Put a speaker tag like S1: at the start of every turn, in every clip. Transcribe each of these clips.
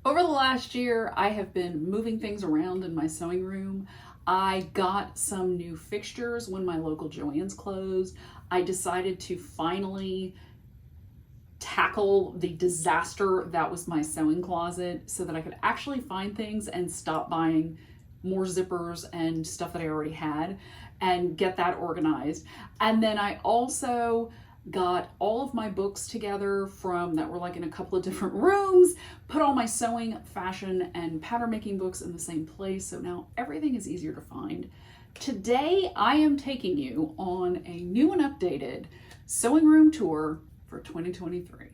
S1: Over the last year, I have been moving things around in my sewing room. I got some new fixtures when my local Joann's closed. I decided to finally tackle the disaster that was my sewing closet so that I could actually find things and stop buying more zippers and stuff that I already had and get that organized. And then I also got all of my books together from that were like in a couple of different rooms, put all my sewing, fashion, and pattern making books in the same place. So now everything is easier to find. Today, I am taking you on a new and updated sewing room tour for 2023.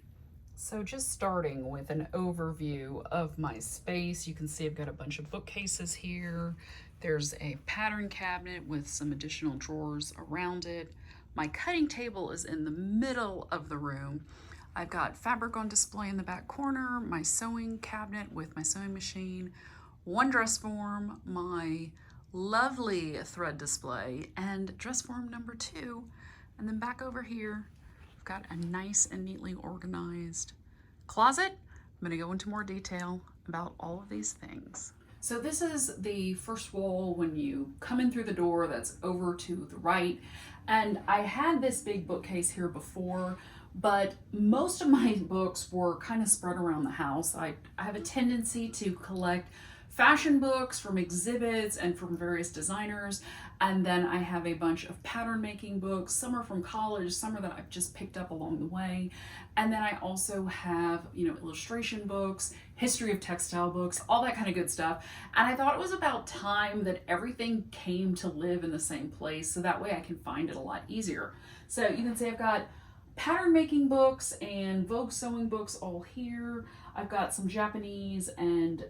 S1: So just starting with an overview of my space, you can see I've got a bunch of bookcases here. There's a pattern cabinet with some additional drawers around it. My cutting table is in the middle of the room. I've got fabric on display in the back corner, my sewing cabinet with my sewing machine, one dress form, my lovely thread display, and dress form number 2. And then back over here, I've got a nice and neatly organized closet. I'm gonna go into more detail about all of these things. So this is the first wall when you come in through the door that's over to the right. And I had this big bookcase here before, but most of my books were kind of spread around the house. I have a tendency to collect fashion books from exhibits and from various designers. And then I have a bunch of pattern making books. Some are from college, some are that I've just picked up along the way. And then I also have, illustration books, history of textile books, all that kind of good stuff. And I thought it was about time that everything came to live in the same place so that way I can find it a lot easier. So you can see I've got pattern making books and Vogue sewing books all here. I've got some Japanese and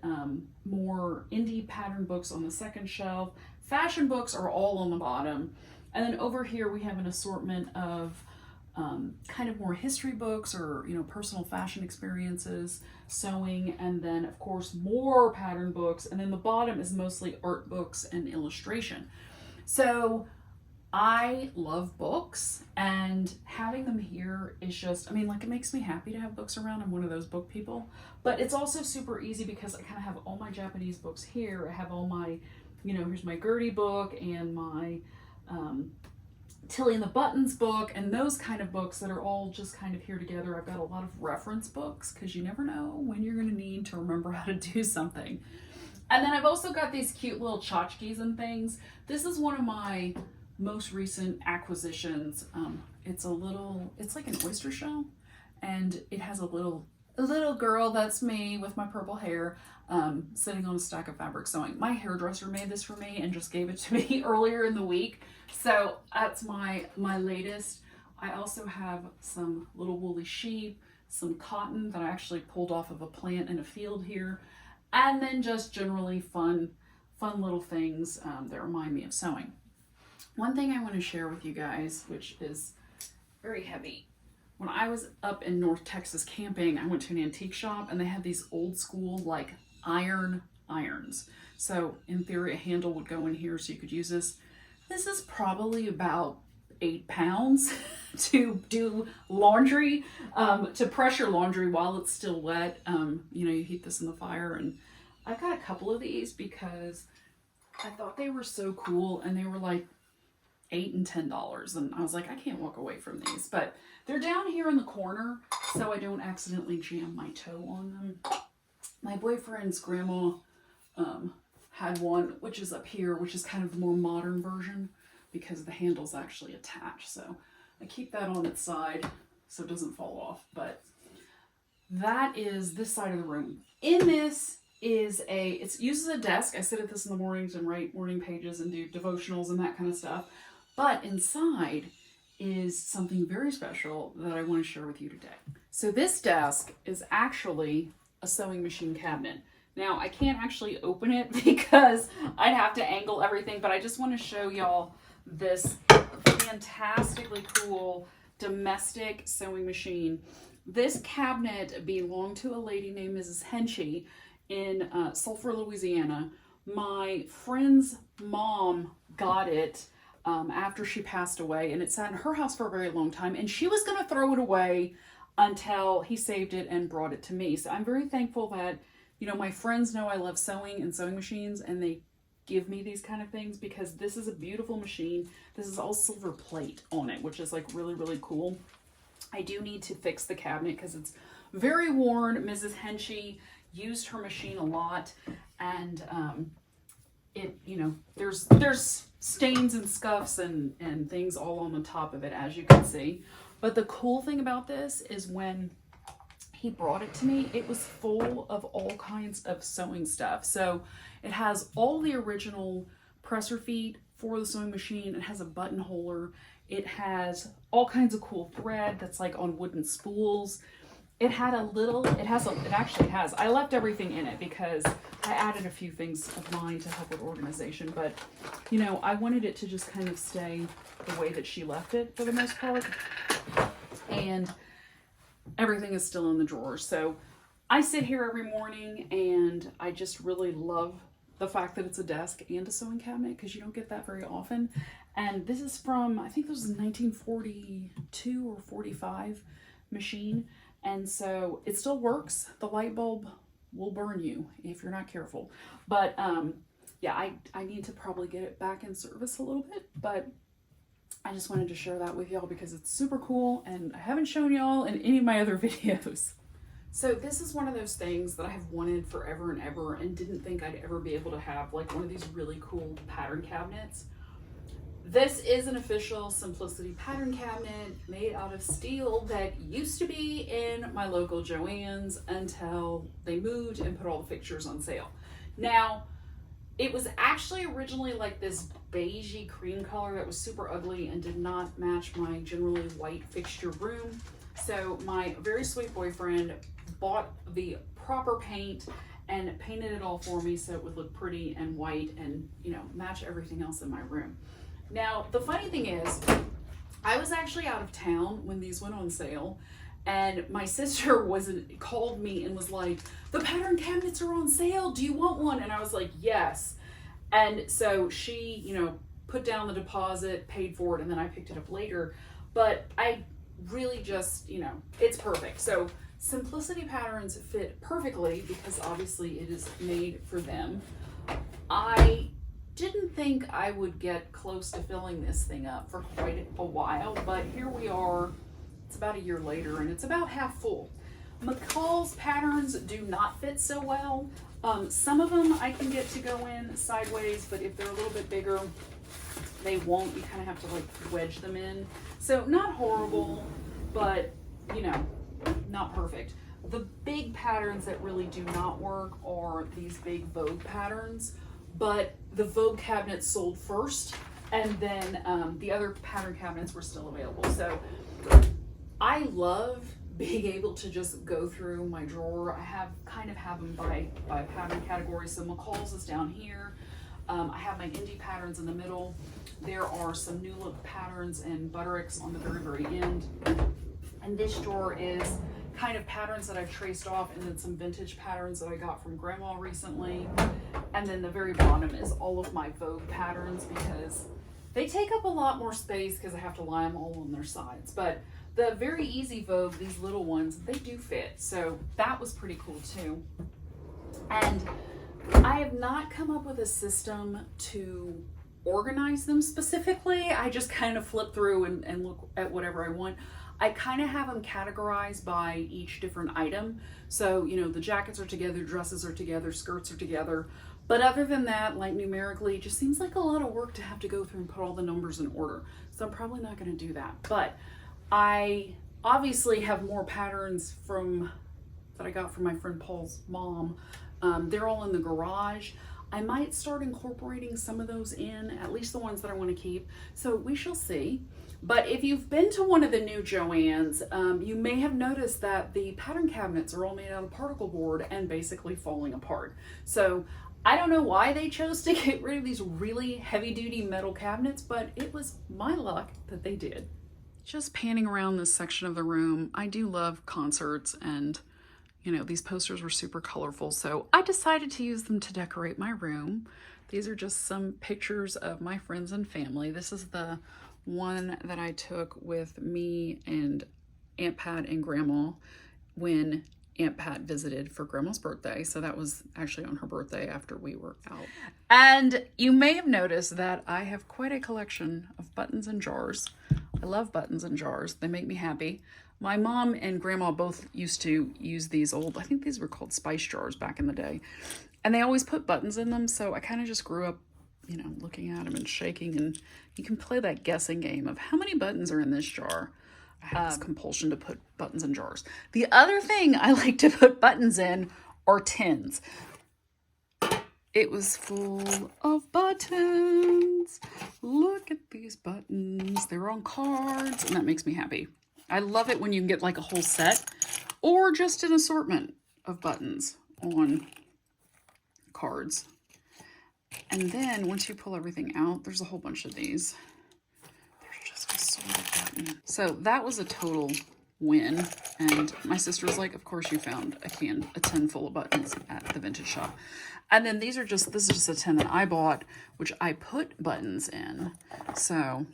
S1: more indie pattern books on the second shelf. Fashion books are all on the bottom. And then over here we have an assortment of kind of more history books or personal fashion experiences, sewing, and then of course more pattern books. And then the bottom is mostly art books and illustration. So I love books, and having them here is just, it makes me happy to have books around. I'm one of those book people, but it's also super easy because I kind of have all my Japanese books here. I have all my, here's my Gertie book and my Tilly and the Buttons book and those kind of books that are all just kind of here together. I've got a lot of reference books because you never know when you're going to need to remember how to do something. And then I've also got these cute little tchotchkes and things. This is one of my most recent acquisitions. It's like an oyster shell, and it has a little girl, that's me with my purple hair, sitting on a stack of fabric sewing. My hairdresser made this for me and just gave it to me earlier in the week. So that's my latest. I also have some little woolly sheep, some cotton that I actually pulled off of a plant in a field here, and then just generally fun little things that remind me of sewing. One thing I want to share with you guys, which is very heavy. When I was up in North Texas camping, I went to an antique shop and they had these old school like irons. So in theory, a handle would go in here so you could use this. This is probably about 8 pounds to do laundry, to pressure laundry while it's still wet. You heat this in the fire, and I've got a couple of these because I thought they were so cool, and they were like $8 and $10, and I was like, I can't walk away from these, but they're down here in the corner so I don't accidentally jam my toe on them. My boyfriend's grandma had one, which is up here, which is kind of the more modern version because the handle's actually attached, so I keep that on its side so it doesn't fall off. But that is this side of the room. In this is it uses a desk. I sit at this in the mornings and write morning pages and do devotionals and that kind of stuff. But inside is something very special that I want to share with you today. So this desk is actually a sewing machine cabinet. Now I can't actually open it because I'd have to angle everything, but I just want to show y'all this fantastically cool domestic sewing machine. This cabinet belonged to a lady named Mrs. Henchy in Sulphur, Louisiana. My friend's mom got it after she passed away, and it sat in her house for a very long time, and she was going to throw it away until he saved it and brought it to me. So I'm very thankful that You know, my friends know I love sewing and sewing machines, and they give me these kind of things because this is a beautiful machine. This is all silver plate on it, which is like really, really cool. I do need to fix the cabinet because it's very worn. Mrs. Henchy used her machine a lot, and it, you know, there's stains and scuffs and things all on the top of it, as you can see. But the cool thing about this is when he brought it to me, it was full of all kinds of sewing stuff. So it has all the original presser feet for the sewing machine. It has a buttonholer. It has all kinds of cool thread that's like on wooden spools. It actually has, I left everything in it because I added a few things of mine to help with organization, but you know, I wanted it to just kind of stay the way that she left it for the most part. And everything is still in the drawer. So I sit here every morning and I just really love the fact that it's a desk and a sewing cabinet because you don't get that very often. And this is from, I think this was a 1942 or 45 machine. And so it still works. The light bulb will burn you if you're not careful. But yeah, I need to probably get it back in service a little bit, but I just wanted to share that with y'all because it's super cool and I haven't shown y'all in any of my other videos. So this is one of those things that I have wanted forever and ever and didn't think I'd ever be able to have, like one of these really cool pattern cabinets. This is an official Simplicity pattern cabinet made out of steel that used to be in my local Joann's until they moved and put all the fixtures on sale. Now, it was actually originally like this beigey cream color that was super ugly and did not match my generally white fixture room. So my very sweet boyfriend bought the proper paint and painted it all for me so it would look pretty and white and, you know, match everything else in my room. Now, the funny thing is, I was actually out of town when these went on sale, and my sister called me and was like, the pattern cabinets are on sale, do you want one? And I was like, yes. And so she, you know, put down the deposit, paid for it, and then I picked it up later. But I really just, you know, it's perfect. So Simplicity patterns fit perfectly because obviously it is made for them. I didn't think I would get close to filling this thing up for quite a while, but here we are. It's about a year later and it's about half full. McCall's patterns do not fit so well. Some of them I can get to go in sideways, but if they're a little bit bigger, they won't. You kind of have to like wedge them in. So not horrible, but you know, not perfect. The big patterns that really do not work are these big Vogue patterns, but the Vogue cabinets sold first, and then the other pattern cabinets were still available. So I love being able to just go through my drawer. I kind of have them by pattern category. So McCall's is down here. I have my indie patterns in the middle. There are some new look patterns and Buttericks on the very, very end. And this drawer is kind of patterns that I've traced off, and then some vintage patterns that I got from Grandma recently. And then the very bottom is all of my Vogue patterns because they take up a lot more space because I have to lie them all on their sides. But the very easy Vogue, these little ones, they do fit. So that was pretty cool too. And I have not come up with a system to organize them specifically. I just kind of flip through and look at whatever I want. I kind of have them categorized by each different item. So, you know, the jackets are together, dresses are together, skirts are together. But other than that, like numerically, it just seems like a lot of work to have to go through and put all the numbers in order. So I'm probably not going to do that. But I obviously have more patterns that I got from my friend Paul's mom. They're all in the garage. I might start incorporating some of those in, at least the ones that I want to keep. So we shall see. But if you've been to one of the new Joann's, you may have noticed that the pattern cabinets are all made out of particle board and basically falling apart. So I don't know why they chose to get rid of these really heavy duty metal cabinets, but it was my luck that they did. Just panning around this section of the room, I do love concerts, and you know, these posters were super colorful, so I decided to use them to decorate my room. These are just some pictures of my friends and family. This is the one that I took with me and Aunt Pat and Grandma when Aunt Pat visited for Grandma's birthday. So that was actually on her birthday after we were out. And you may have noticed that I have quite a collection of buttons and jars. I love buttons and jars. They make me happy. My mom and Grandma both used to use these old, I think these were called spice jars back in the day. And they always put buttons in them. So I kind of just grew up, you know, looking at them and shaking. And you can play that guessing game of how many buttons are in this jar. I have this compulsion to put buttons in jars. The other thing I like to put buttons in are tins. It was full of buttons. Look at these buttons. They're on cards, and that makes me happy. I love it when you can get like a whole set or just an assortment of buttons on cards. And then once you pull everything out, there's a whole bunch of these. So that was a total win. And my sister was like, of course you found a tin full of buttons at the vintage shop. And then this is just a tin that I bought, which I put buttons in. So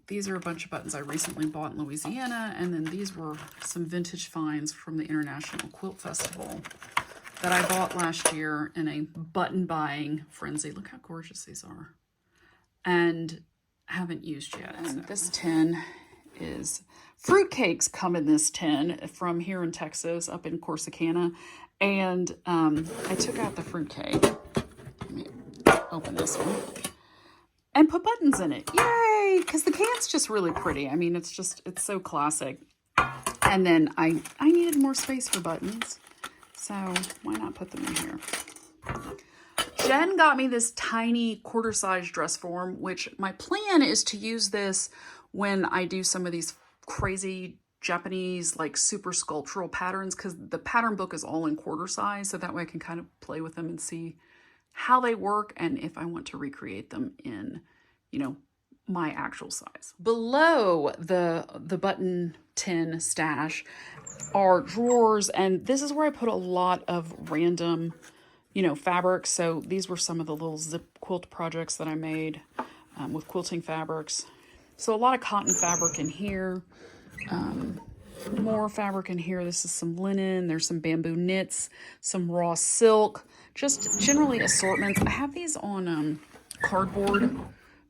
S1: these are a bunch of buttons I recently bought in Louisiana. And then these were some vintage finds from the International Quilt Festival that I bought last year in a button buying frenzy. Look how gorgeous these are. And haven't used yet. And this tin is fruitcakes come in this tin from here in Texas, up in Corsicana. And I took out the fruitcake. Let me open this one. And put buttons in it. Yay! Because the can's just really pretty. I mean, it's so classic. And then I needed more space for buttons. So why not put them in here? Jen got me this tiny quarter-size dress form, which my plan is to use this when I do some of these crazy Japanese, like super sculptural patterns, because the pattern book is all in quarter size, so that way I can kind of play with them and see how they work and if I want to recreate them in, you know, my actual size. Below the button tin stash are drawers, and this is where I put a lot of random, you know, fabrics. So these were some of the little zip quilt projects that I made with quilting fabrics. So a lot of cotton fabric in here, more fabric in here. This is some linen. There's some bamboo knits, some raw silk, just generally assortments. I have these on cardboard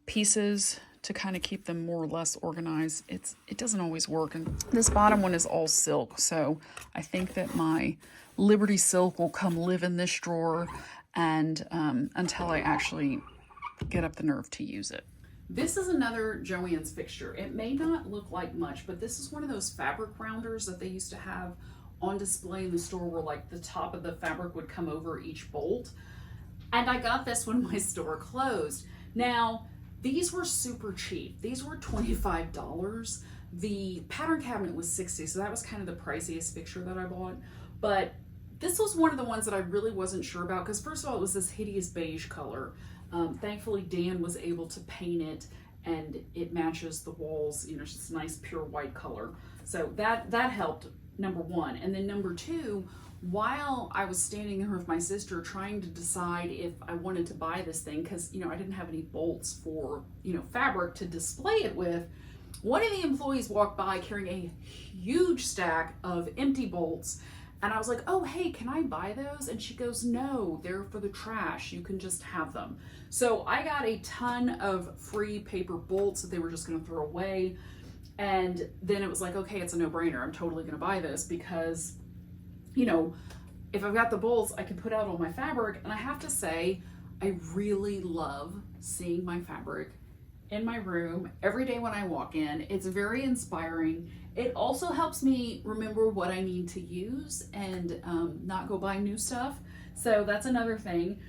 S1: pieces to kind of keep them more or less organized. It doesn't always work. And this bottom one is all silk. So I think that my Liberty Silk will come live in this drawer and until I actually get up the nerve to use it. This is another Joann's fixture. It may not look like much, but this is one of those fabric rounders that they used to have on display in the store where like the top of the fabric would come over each bolt. And I got this when my store closed. Now, these were super cheap. These were $25. The pattern cabinet was $60, so that was kind of the priciest fixture that I bought. But this was one of the ones that I really wasn't sure about because first of all, it was this hideous beige color. Thankfully, Dan was able to paint it and it matches the walls, you know, it's just a nice pure white color. So that helped, number one. And then number two, while I was standing there with my sister trying to decide if I wanted to buy this thing, because, you know, I didn't have any bolts for, you know, fabric to display it with, one of the employees walked by carrying a huge stack of empty bolts. And I was like, oh, hey, can I buy those? And she goes, no, they're for the trash. You can just have them. So I got a ton of free paper bolts that they were just going to throw away. And then it was like, okay, it's a no-brainer. I'm totally going to buy this because, you know, if I've got the bolts, I can put out all my fabric. And I have to say, I really love seeing my fabric in my room every day when I walk in. It's very inspiring. It also helps me remember what I need to use and not go buy new stuff. So that's another thing.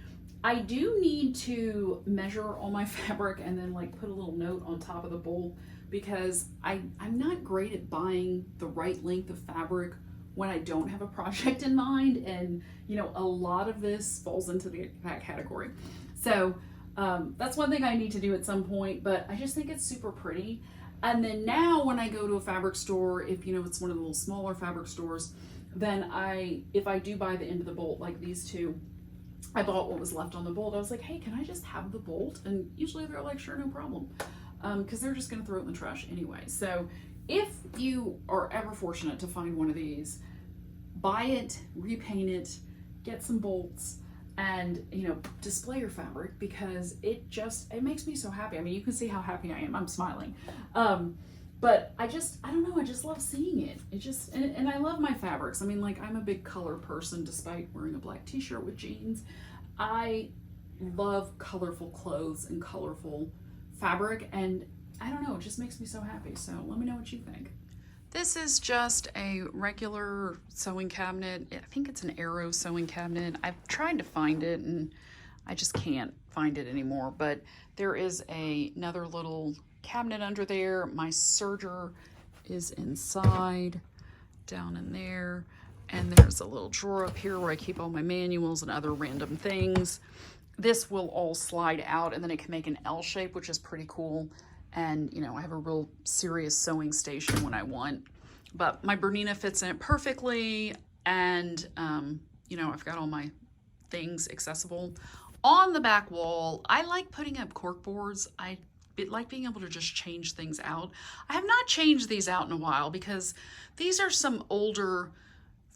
S1: I do need to measure all my fabric and then like put a little note on top of the bolt because I'm not great at buying the right length of fabric when I don't have a project in mind. And, you know, a lot of this falls into that category. So that's one thing I need to do at some point, but I just think it's super pretty. And then now when I go to a fabric store, if, you know, it's one of the little smaller fabric stores, then if I do buy the end of the bolt, like these two, I bought what was left on the bolt. I was like, hey, can I just have the bolt? And usually they're like, sure, no problem. Because they're just going to throw it in the trash anyway. So if you are ever fortunate to find one of these, buy it, repaint it, get some bolts, and display your fabric, because it makes me so happy. I mean, you can see how happy I am. I'm smiling. But I don't know, I just love seeing it. And I love my fabrics. I mean, like, I'm a big color person despite wearing a black t-shirt with jeans. I love colorful clothes and colorful fabric, and I don't know, it just makes me so happy. So let me know what you think. This is just a regular sewing cabinet. I think it's an Arrow sewing cabinet. I've tried to find it and I just can't find it anymore, but there is another little cabinet under there. My serger is inside, down in there. And there's a little drawer up here where I keep all my manuals and other random things. This will all slide out, and then it can make an L shape, which is pretty cool. And, I have a real serious sewing station when I want. But my Bernina fits in it perfectly. And, I've got all my things accessible. On the back wall, I like putting up cork boards. I like being able to just change things out. I have not changed these out in a while because these are some older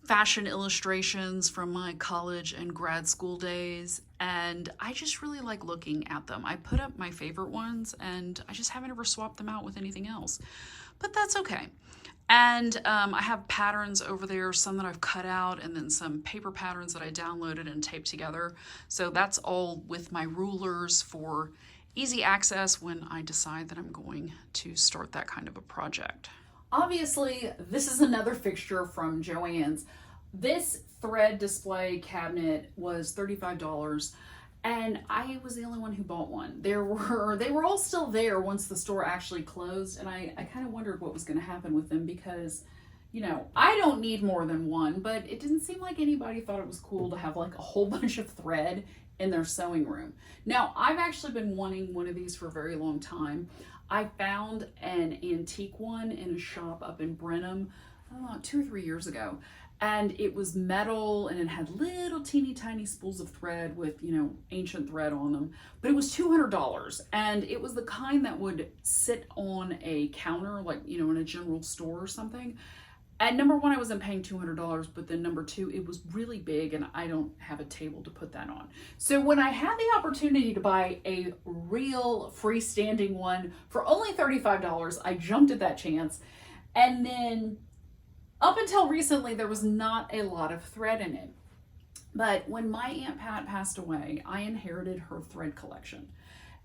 S1: fashion illustrations from my college and grad school days, and I just really like looking at them. I put up my favorite ones, and I just haven't ever swapped them out with anything else, but that's okay. And I have patterns over there, some that I've cut out, and then some paper patterns that I downloaded and taped together. So that's all with my rulers for easy access when I decide that I'm going to start that kind of a project. Obviously, this is another fixture from Joann's. This thread display cabinet was $35, and I was the only one who bought one. They were all still there once the store actually closed, and I kind of wondered what was going to happen with them because, I don't need more than one, but it didn't seem like anybody thought it was cool to have like a whole bunch of thread in their sewing room. Now, I've actually been wanting one of these for a very long time. I found an antique one in a shop up in Brenham, 2 or 3 years ago. And it was metal, and it had little teeny tiny spools of thread with, ancient thread on them. But it was $200. And it was the kind that would sit on a counter, like, in a general store or something. And number one, I wasn't paying $200, but then number two, it was really big, and I don't have a table to put that on. So when I had the opportunity to buy a real freestanding one for only $35, I jumped at that chance. And then up until recently, there was not a lot of thread in it. But when my Aunt Pat passed away, I inherited her thread collection.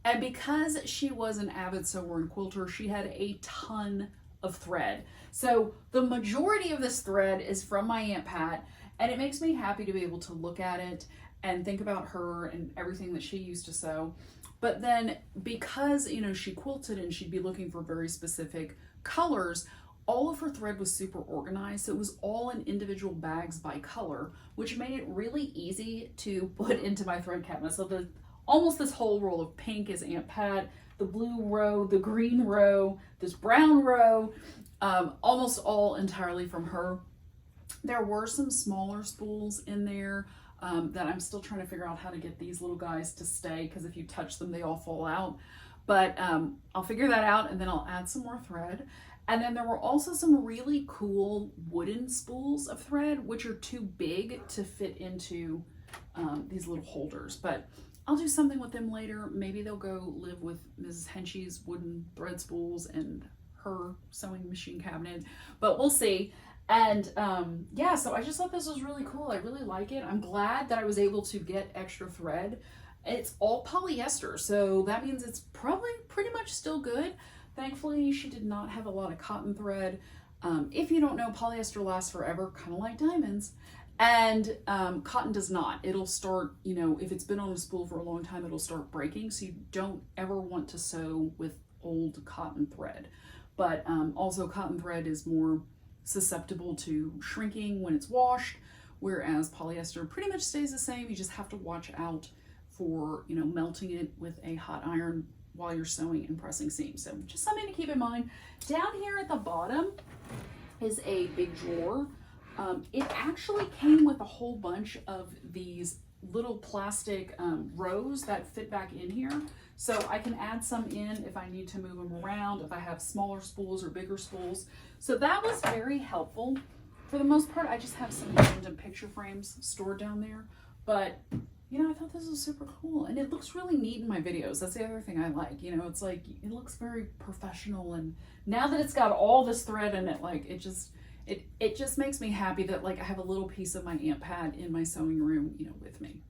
S1: And because she was an avid sewer and quilter, she had a ton of thread. So the majority of this thread is from my Aunt Pat, and it makes me happy to be able to look at it and think about her and everything that she used to sew. But then because, she quilted and she'd be looking for very specific colors, all of her thread was super organized. So it was all in individual bags by color, which made it really easy to put into my thread cabinet. So almost this whole roll of pink is Aunt Pat, the blue row, the green row, this brown row, almost all entirely from her. There were some smaller spools in there that I'm still trying to figure out how to get these little guys to stay, because if you touch them, they all fall out. But I'll figure that out, and then I'll add some more thread. And then there were also some really cool wooden spools of thread, which are too big to fit into these little holders. But I'll do something with them later. Maybe they'll go live with Mrs. Henchy's wooden thread spools and her sewing machine cabinet, but we'll see. And yeah, so I just thought this was really cool. I really like it. I'm glad that I was able to get extra thread. It's all polyester, so that means it's probably pretty much still good. Thankfully, she did not have a lot of cotton thread. If you don't know, polyester lasts forever, kind of like diamonds. And cotton does not. It'll start, if it's been on a spool for a long time, it'll start breaking. So you don't ever want to sew with old cotton thread. But also cotton thread is more susceptible to shrinking when it's washed, whereas polyester pretty much stays the same. You just have to watch out for, melting it with a hot iron while you're sewing and pressing seams. So just something to keep in mind. Down here at the bottom is a big drawer. It actually came with a whole bunch of these little plastic rows that fit back in here. So I can add some in if I need to move them around, if I have smaller spools or bigger spools. So that was very helpful. for the most part, I just have some random picture frames stored down there. But, you know, I thought this was super cool. And it looks really neat in my videos. That's the other thing I like. You know, it's like, it looks very professional. And now that it's got all this thread in it, like, it just makes me happy that, like, I have a little piece of my Ant Pad in my sewing room, you know, with me.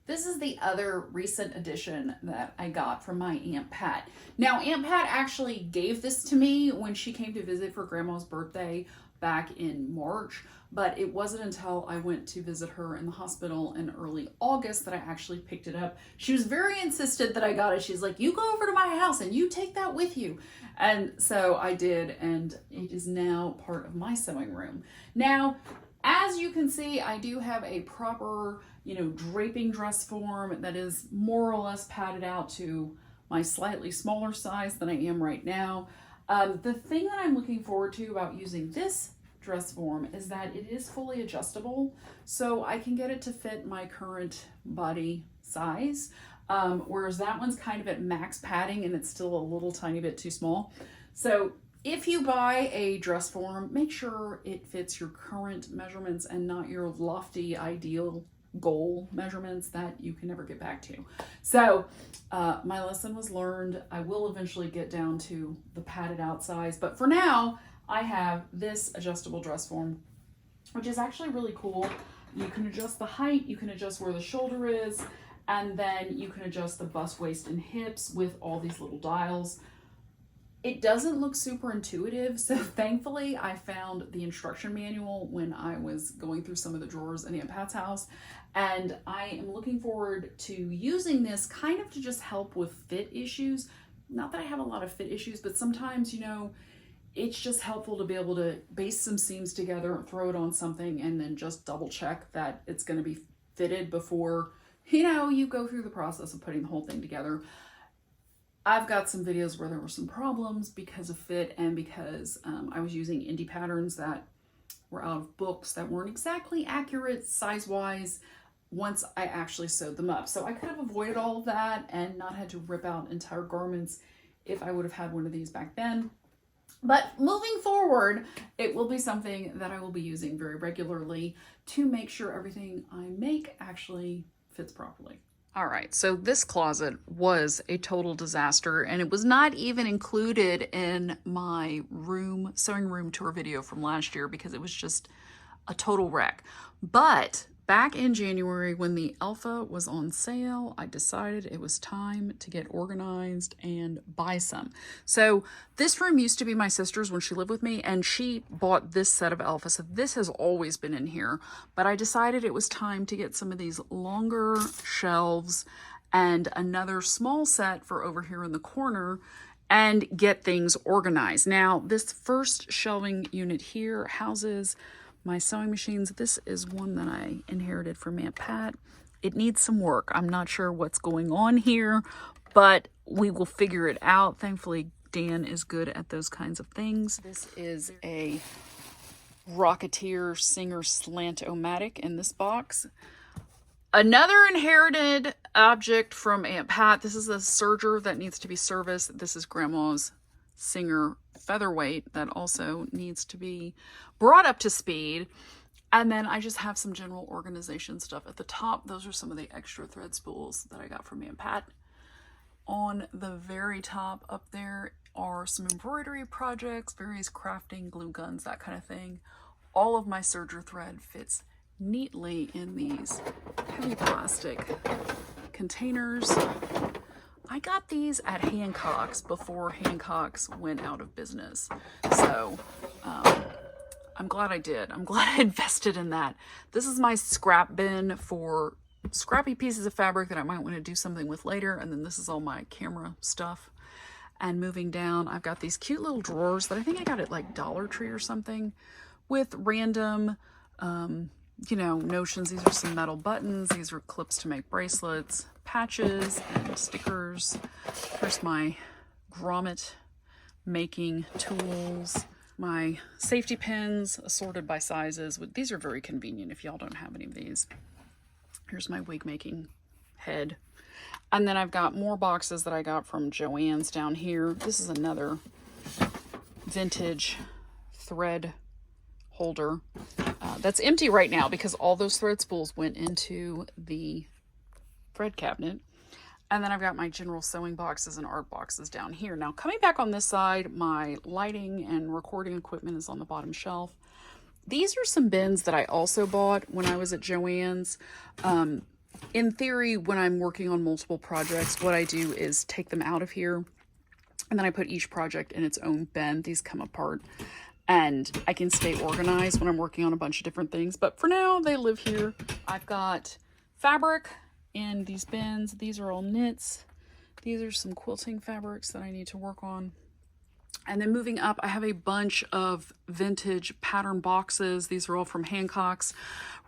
S1: This is the other recent addition that I got from my Aunt Pat. Now, Aunt Pat actually gave this to me when she came to visit for Grandma's birthday back in March, but it wasn't until I went to visit her in the hospital in early August that I actually picked it up. She was very insistent that I got it. She's like, you go over to my house and you take that with you. And so I did, and it is now part of my sewing room. Now, as you can see, I do have a proper, you know, draping dress form that is more or less padded out to my slightly smaller size than I am right now. The thing that I'm looking forward to about using this dress form is that it is fully adjustable, so I can get it to fit my current body size, whereas that one's kind of at max padding and it's still a little tiny bit too small. So if you buy a dress form, make sure it fits your current measurements and not your lofty ideal goal measurements that you can never get back to. So my lesson was learned. I will eventually get down to the padded out size, but for now I have this adjustable dress form, which is actually really cool. You can adjust the height, you can adjust where the shoulder is, and then you can adjust the bust, waist, and hips with all these little dials. It doesn't look super intuitive, so thankfully I found the instruction manual when I was going through some of the drawers in Aunt Pat's house, and I am looking forward to using this kind of to just help with fit issues. Not that I have a lot of fit issues, but sometimes, you know, it's just helpful to be able to base some seams together, throw it on something, and then just double check that it's going to be fitted before, you know, you go through the process of putting the whole thing together. I've got some videos where there were some problems because of fit and because I was using indie patterns that were out of books that weren't exactly accurate size-wise once I actually sewed them up. So I could have avoided all of that and not had to rip out entire garments if I would have had one of these back then. But moving forward, it will be something that I will be using very regularly to make sure everything I make actually fits properly. All right, so this closet was a total disaster, and it was not even included in my sewing room tour video from last year because it was just a total wreck. But back in January, when the Alpha was on sale, I decided it was time to get organized and buy some. So this room used to be my sister's when she lived with me, and she bought this set of Alpha. So this has always been in here, but I decided it was time to get some of these longer shelves and another small set for over here in the corner and get things organized. Now, this first shelving unit here houses my sewing machines. This is one that I inherited from Aunt Pat. It needs some work. I'm not sure what's going on here, but we will figure it out. Thankfully, Dan is good at those kinds of things. This is a Rocketeer Singer Slant-O-Matic in this box. Another inherited object from Aunt Pat. This is a serger that needs to be serviced. This is Grandma's Singer Featherweight that also needs to be brought up to speed. And then I just have some general organization stuff at the top. Those are some of the extra thread spools that I got from Aunt Pat. On the very top up there are some embroidery projects, various crafting, glue guns, that kind of thing. All of my serger thread fits neatly in these heavy plastic containers. I got these at Hancock's before Hancock's went out of business. So I'm glad I did. I'm glad I invested in that. This is my scrap bin for scrappy pieces of fabric that I might want to do something with later. And then this is all my camera stuff. And moving down, I've got these cute little drawers that I think I got at like Dollar Tree or something with random, you know, notions. These are some metal buttons. These are clips to make bracelets, patches, and stickers. Here's my grommet making tools, my safety pins assorted by sizes. These are very convenient if y'all don't have any of these. Here's my wig making head. And then I've got more boxes that I got from Joann's down here. This is another vintage thread holder that's empty right now because all those thread spools went into the thread cabinet. And then I've got my general sewing boxes and art boxes down here. Now coming back on this side, my lighting and recording equipment is on the bottom shelf. These are some bins that I also bought when I was at Joann's. In theory, when I'm working on multiple projects, what I do is take them out of here and then I put each project in its own bin. These come apart and I can stay organized when I'm working on a bunch of different things. But for now, they live here. I've got fabric in these bins. These are all knits. These are some quilting fabrics that I need to work on. And then moving up, I have a bunch of vintage pattern boxes. These are all from Hancock's.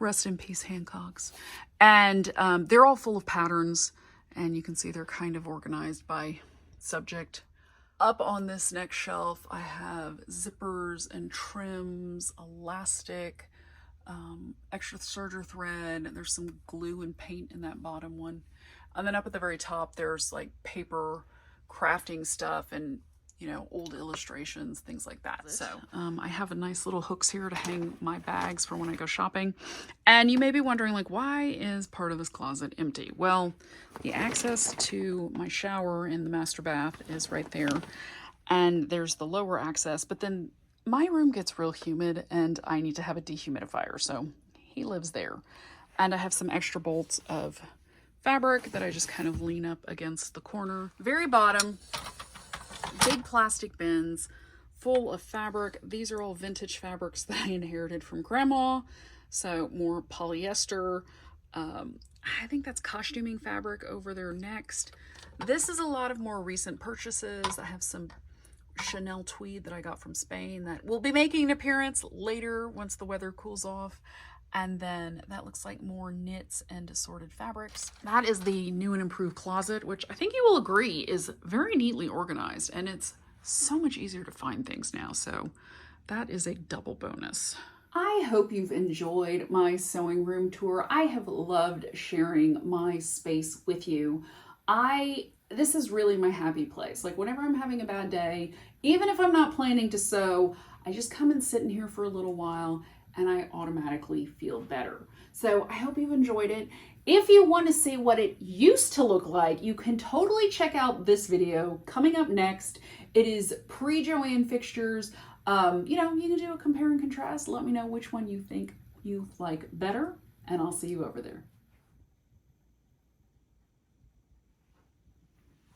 S1: Rest in peace, Hancock's. And they're all full of patterns. And you can see they're kind of organized by subject. Up on this next shelf, I have zippers and trims, elastic, extra serger thread. There's some glue and paint in that bottom one. And then up at the very top, there's like paper crafting stuff and, you know, old illustrations, things like that. So I have a nice little hooks here to hang my bags for when I go shopping. And you may be wondering, like, why is part of this closet empty? Well, the access to my shower in the master bath is right there. And there's the lower access, but then my room gets real humid and I need to have a dehumidifier. So he lives there. And I have some extra bolts of fabric that I just kind of lean up against the corner. Very bottom, big plastic bins full of fabric. These are all vintage fabrics that I inherited from grandma. So more polyester. I think that's costuming fabric over there next. This is a lot of more recent purchases. I have some Chanel tweed that I got from Spain that will be making an appearance later once the weather cools off. And then that looks like more knits and assorted fabrics. That is the new and improved closet, which I think you will agree is very neatly organized, and it's so much easier to find things now. So that is a double bonus. I hope you've enjoyed my sewing room tour. I have loved sharing my space with you. This is really my happy place. Like whenever I'm having a bad day, even if I'm not planning to sew, I just come and sit in here for a little while and I automatically feel better. So I hope you've enjoyed it. If you want to see what it used to look like, you can totally check out this video coming up next. It is pre-Joann fixtures. You know, you can do a compare and contrast. Let me know which one you think you like better, and I'll see you over there.